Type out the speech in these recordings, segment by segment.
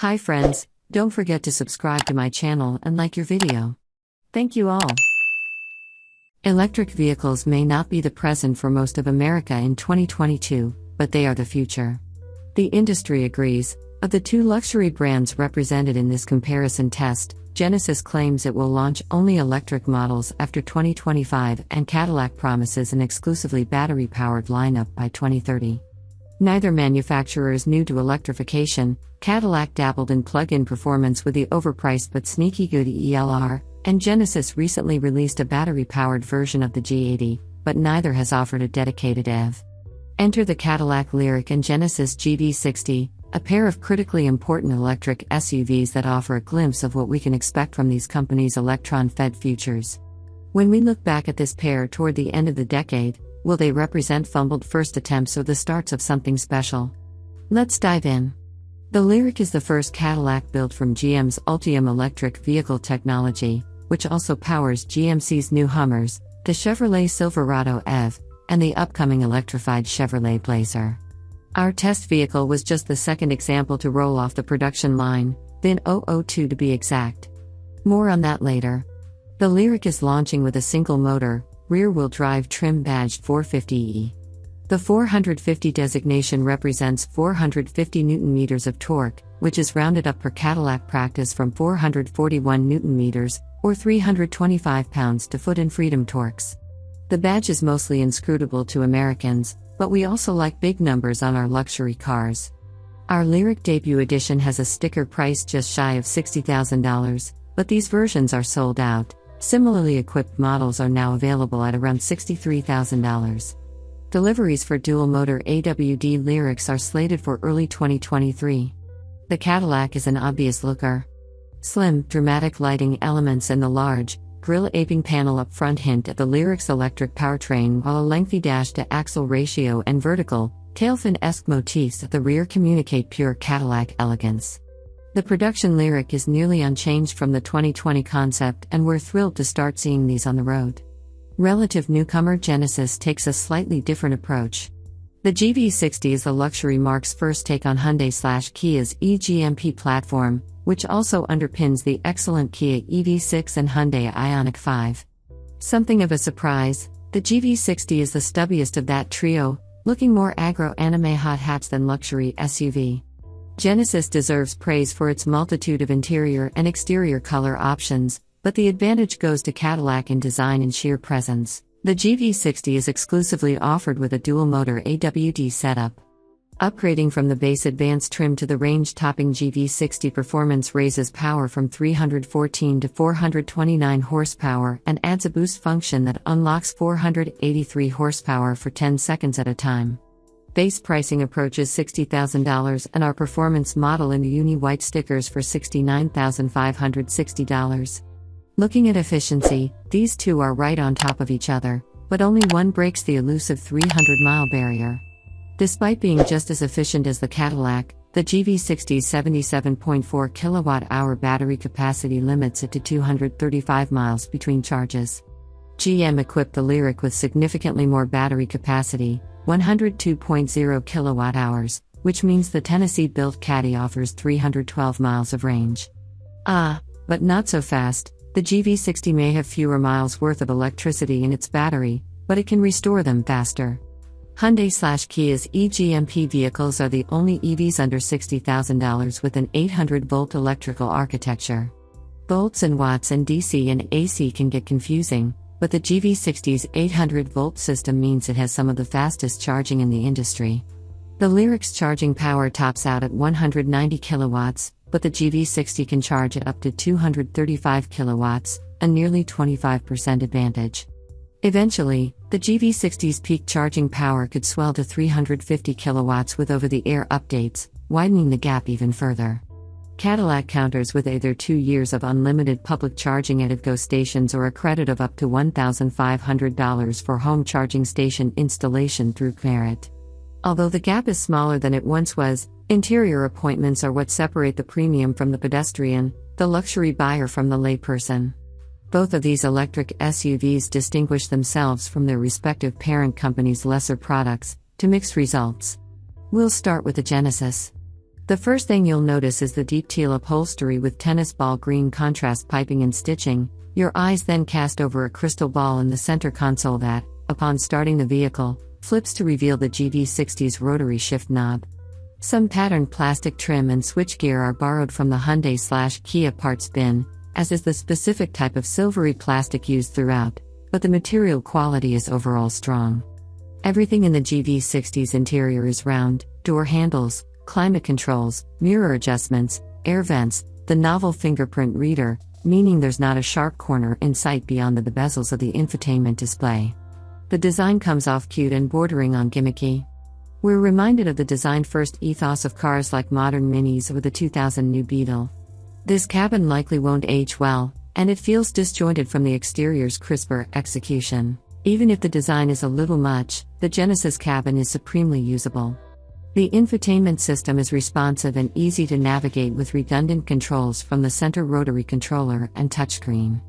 Hi friends, don't forget to subscribe to my channel and like your video. Thank you all. Electric vehicles may not be the present for most of America in 2022, but they are the future. The industry agrees. Of the two luxury brands represented in this comparison test, Genesis claims it will launch only electric models after 2025 and Cadillac promises an exclusively battery-powered lineup by 2030. Neither manufacturer is new to electrification. Cadillac dabbled in plug-in performance with the overpriced but sneaky good ELR, and Genesis recently released a battery-powered version of the G80, but neither has offered a dedicated EV. Enter the Cadillac Lyriq and Genesis GV60, a pair of critically important electric SUVs that offer a glimpse of what we can expect from these companies' electron-fed futures. When we look back at this pair toward the end of the decade, will they represent fumbled first attempts or the starts of something special? Let's dive in. The Lyriq is the first Cadillac built from GM's Ultium electric vehicle technology, which also powers GMC's new Hummers, the Chevrolet Silverado EV, and the upcoming electrified Chevrolet Blazer. Our test vehicle was just the second example to roll off the production line, VIN 002 to be exact. More on that later. The Lyriq is launching with a single motor, rear-wheel drive trim badged 450e. The 450 designation represents 450 Nm of torque, which is rounded up per Cadillac practice from 441 Nm, or 325 pounds-to-foot in freedom torques. The badge is mostly inscrutable to Americans, but we also like big numbers on our luxury cars. Our Lyriq debut edition has a sticker price just shy of $60,000, but these versions are sold out. Similarly equipped models are now available at around $63,000. Deliveries for dual-motor AWD Lyriqs are slated for early 2023. The Cadillac is an obvious looker. Slim, dramatic lighting elements and the large, grille-aping panel up front hint at the Lyriq's electric powertrain, while a lengthy dash-to-axle ratio and vertical, tailfin-esque motifs at the rear communicate pure Cadillac elegance. The production Lyriq is nearly unchanged from the 2020 concept, and we're thrilled to start seeing these on the road. Relative newcomer Genesis takes a slightly different approach. The GV60 is the luxury marque's first take on Hyundai/Kia's eGMP platform, which also underpins the excellent Kia EV6 and Hyundai Ioniq 5. Something of a surprise, the GV60 is the stubbiest of that trio, looking more aggro-anime hot hats than luxury SUV. Genesis deserves praise for its multitude of interior and exterior color options, but the advantage goes to Cadillac in design and sheer presence. The GV60 is exclusively offered with a dual-motor AWD setup. Upgrading from the base advanced trim to the range-topping GV60 performance raises power from 314 to 429 horsepower and adds a boost function that unlocks 483 horsepower for 10 seconds at a time. Base pricing approaches $60,000 and our performance model in uni-white stickers for $69,560. Looking at efficiency, these two are right on top of each other, but only one breaks the elusive 300-mile barrier. Despite being just as efficient as the Cadillac, the GV60's 77.4 kilowatt-hour battery capacity limits it to 235 miles between charges. GM equipped the Lyriq with significantly more battery capacity, 102.0 kilowatt-hours, which means the Tennessee-built Caddy offers 312 miles of range. But not so fast. The GV60 may have fewer miles worth of electricity in its battery, but it can restore them faster. Hyundai/Kia's eGMP vehicles are the only EVs under $60,000 with an 800-volt electrical architecture. Volts and watts and DC and AC can get confusing, but the GV60's 800-volt system means it has some of the fastest charging in the industry. The Lyriq's charging power tops out at 190 kilowatts, but the GV60 can charge at up to 235 kilowatts, a nearly 25% advantage. Eventually, the GV60's peak charging power could swell to 350 kilowatts with over-the-air updates, widening the gap even further. Cadillac counters with either 2 years of unlimited public charging at GO stations or a credit of up to $1,500 for home charging station installation through Merit. Although the gap is smaller than it once was, interior appointments are what separate the premium from the pedestrian, the luxury buyer from the layperson. Both of these electric SUVs distinguish themselves from their respective parent companies' lesser products, to mixed results. We'll start with the Genesis. The first thing you'll notice is the deep teal upholstery with tennis ball green contrast piping and stitching. Your eyes then cast over a crystal ball in the center console that, upon starting the vehicle, flips to reveal the GV60's rotary shift knob. Some patterned plastic trim and switchgear are borrowed from the Hyundai/Kia parts bin, as is the specific type of silvery plastic used throughout, but the material quality is overall strong. Everything in the GV60's interior is round: door handles, climate controls, mirror adjustments, air vents, the novel fingerprint reader, meaning there's not a sharp corner in sight beyond the bezels of the infotainment display. The design comes off cute and bordering on gimmicky. We're reminded of the design-first ethos of cars like modern Minis or the 2000 new Beetle. This cabin likely won't age well, and it feels disjointed from the exterior's crisper execution. Even if the design is a little much, the Genesis cabin is supremely usable. The infotainment system is responsive and easy to navigate with redundant controls from the center rotary controller and touchscreen.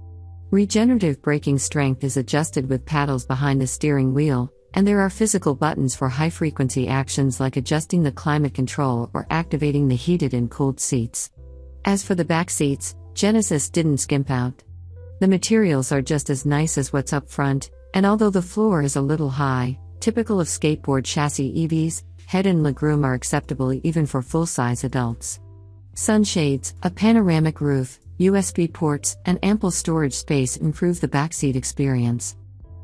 Regenerative braking strength is adjusted with paddles behind the steering wheel, and there are physical buttons for high-frequency actions like adjusting the climate control or activating the heated and cooled seats. As for the back seats, Genesis didn't skimp out. The materials are just as nice as what's up front, and although the floor is a little high, typical of skateboard chassis EVs, head and legroom are acceptable even for full-size adults. Sunshades, a panoramic roof, USB ports, and ample storage space improve the backseat experience.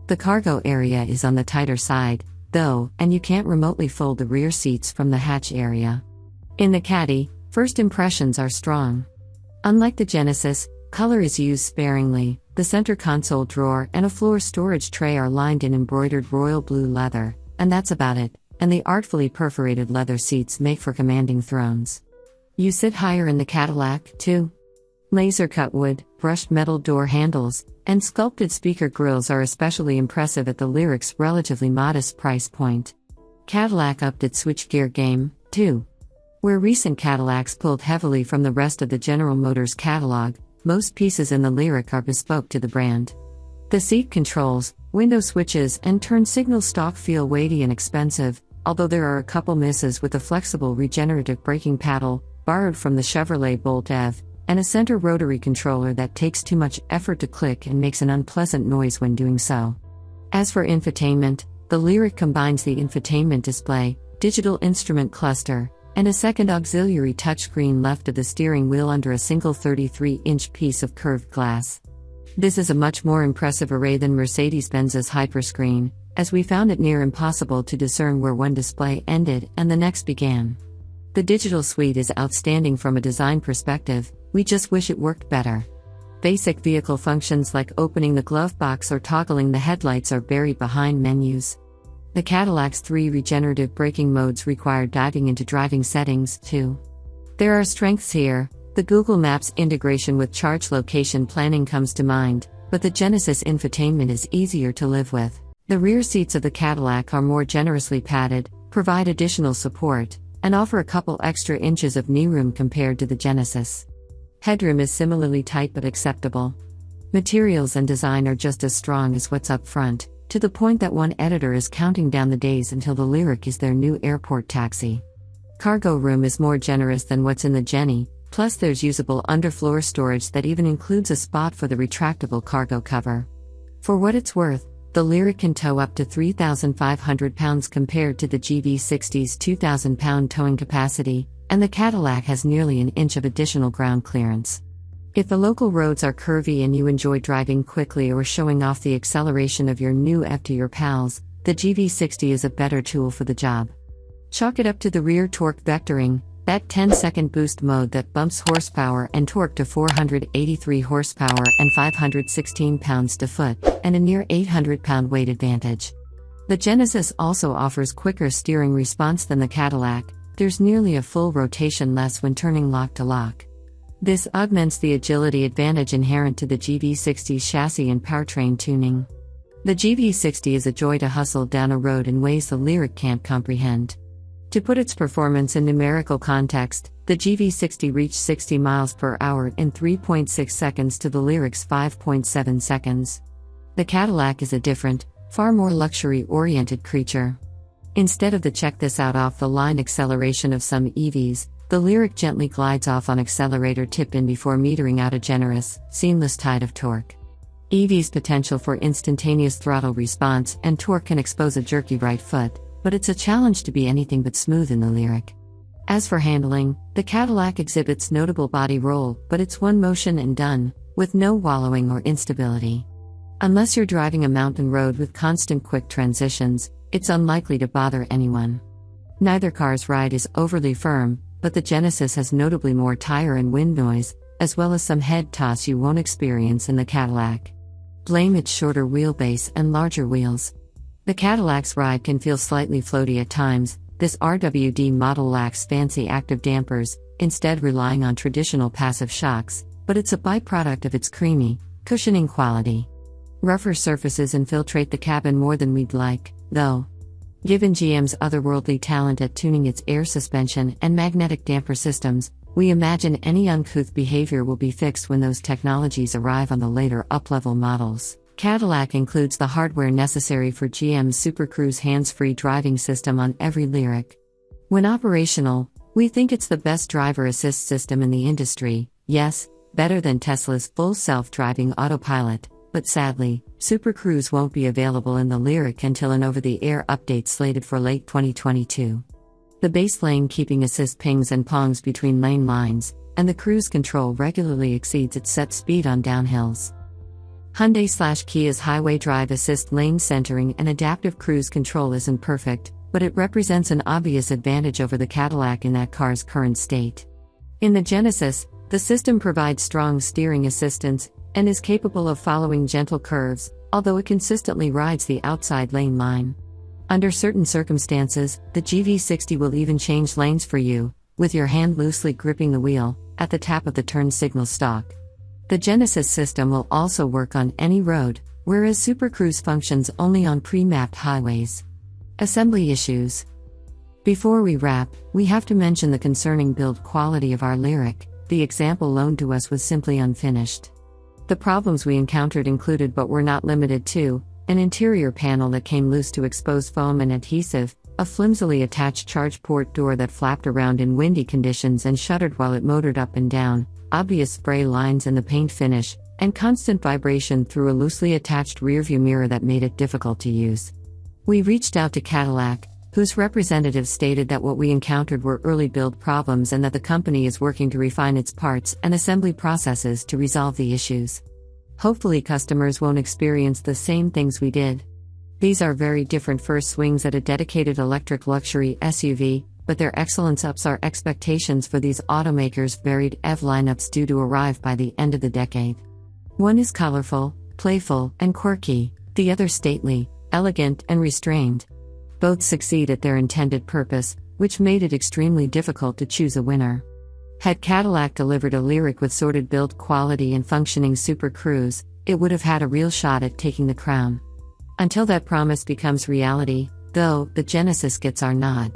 The cargo area is on the tighter side, though, and you can't remotely fold the rear seats from the hatch area. In the Caddy, first impressions are strong. Unlike the Genesis, color is used sparingly. The center console drawer and a floor storage tray are lined in embroidered royal blue leather, and that's about it, and the artfully perforated leather seats make for commanding thrones. You sit higher in the Cadillac, too. Laser-cut wood, brushed metal door handles, and sculpted speaker grills are especially impressive at the Lyriq's relatively modest price point. Cadillac upped its switchgear game, too. Where recent Cadillacs pulled heavily from the rest of the General Motors catalog, most pieces in the Lyriq are bespoke to the brand. The seat controls, window switches, and turn signal stalk feel weighty and expensive, although there are a couple misses with a flexible regenerative braking paddle, borrowed from the Chevrolet Bolt EV, and a center rotary controller that takes too much effort to click and makes an unpleasant noise when doing so. As for infotainment, the Lyriq combines the infotainment display, digital instrument cluster, and a second auxiliary touchscreen left of the steering wheel under a single 33-inch piece of curved glass. This is a much more impressive array than Mercedes-Benz's Hyperscreen, as we found it near impossible to discern where one display ended and the next began. The digital suite is outstanding from a design perspective, we just wish it worked better. Basic vehicle functions like opening the glove box or toggling the headlights are buried behind menus. The Cadillac's 3 regenerative braking modes require diving into driving settings, too. There are strengths here. The Google Maps integration with charge location planning comes to mind, but the Genesis infotainment is easier to live with. The rear seats of the Cadillac are more generously padded, provide additional support, and offer a couple extra inches of knee room compared to the Genesis. Headroom is similarly tight but acceptable. Materials and design are just as strong as what's up front, to the point that one editor is counting down the days until the Lyriq is their new airport taxi. Cargo room is more generous than what's in the Jenny, plus there's usable underfloor storage that even includes a spot for the retractable cargo cover. For what it's worth, the Lyriq can tow up to 3,500 pounds compared to the GV60's 2,000 pound towing capacity, and the Cadillac has nearly an inch of additional ground clearance. If the local roads are curvy and you enjoy driving quickly or showing off the acceleration of your new EV to your pals, the GV60 is a better tool for the job. Chalk it up to the rear torque vectoring, that 10-second boost mode that bumps horsepower and torque to 483 horsepower and 516 pounds to foot, and a near 800-pound weight advantage. The Genesis also offers quicker steering response than the Cadillac. There's nearly a full rotation less when turning lock to lock. This augments the agility advantage inherent to the GV60's chassis and powertrain tuning. The GV60 is a joy to hustle down a road in ways the Lyriq can't comprehend. To put its performance in numerical context, the GV60 reached 60 miles per hour in 3.6 seconds to the Lyriq's 5.7 seconds. The Cadillac is a different, far more luxury-oriented creature. Instead of the check this out off-the-line acceleration of some EVs, The Lyriq gently glides off on accelerator tip-in before metering out a generous, seamless tide of torque. EV's potential for instantaneous throttle response and torque can expose a jerky right foot, but it's a challenge to be anything but smooth in the Lyriq. As for handling, the Cadillac exhibits notable body roll, but it's one motion and done, with no wallowing or instability. Unless you're driving a mountain road with constant quick transitions, it's unlikely to bother anyone. Neither car's ride is overly firm, but the Genesis has notably more tire and wind noise, as well as some head toss you won't experience in the Cadillac. Blame its shorter wheelbase and larger wheels. The Cadillac's ride can feel slightly floaty at times. This RWD model lacks fancy active dampers, instead relying on traditional passive shocks, but it's a byproduct of its creamy, cushioning quality. Rougher surfaces infiltrate the cabin more than we'd like, though. Given GM's otherworldly talent at tuning its air suspension and magnetic damper systems, we imagine any uncouth behavior will be fixed when those technologies arrive on the later up-level models. Cadillac includes the hardware necessary for GM's Super Cruise hands-free driving system on every Lyriq. When operational, we think it's the best driver assist system in the industry, yes, better than Tesla's full self-driving autopilot, but sadly, Super Cruise won't be available in the Lyriq until an over-the-air update slated for late 2022. The base lane keeping assist pings and pongs between lane lines, and the cruise control regularly exceeds its set speed on downhills. Hyundai/Kia's highway drive assist lane centering and adaptive cruise control isn't perfect, but it represents an obvious advantage over the Cadillac in that car's current state. In the Genesis, the system provides strong steering assistance and is capable of following gentle curves, although it consistently rides the outside lane line. Under certain circumstances, the GV60 will even change lanes for you, with your hand loosely gripping the wheel, at the tap of the turn signal stalk. The Genesis system will also work on any road, whereas Super Cruise functions only on pre-mapped highways. Assembly issues. Before we wrap, we have to mention the concerning build quality of our Lyriq. The example loaned to us was simply unfinished. The problems we encountered included but were not limited to an interior panel that came loose to expose foam and adhesive, a flimsily attached charge port door that flapped around in windy conditions and shuddered while it motored up and down, obvious spray lines in the paint finish, and constant vibration through a loosely attached rearview mirror that made it difficult to use. We reached out to Cadillac, whose representative stated that what we encountered were early build problems and that the company is working to refine its parts and assembly processes to resolve the issues. Hopefully customers won't experience the same things we did. These are very different first swings at a dedicated electric luxury SUV, but their excellence ups our expectations for these automakers' varied EV lineups due to arrive by the end of the decade. One is colorful, playful, and quirky, the other stately, elegant, and restrained. Both succeed at their intended purpose, which made it extremely difficult to choose a winner. Had Cadillac delivered a Lyriq with sorted build quality and functioning Super Cruise, it would have had a real shot at taking the crown. Until that promise becomes reality, though, the Genesis gets our nod.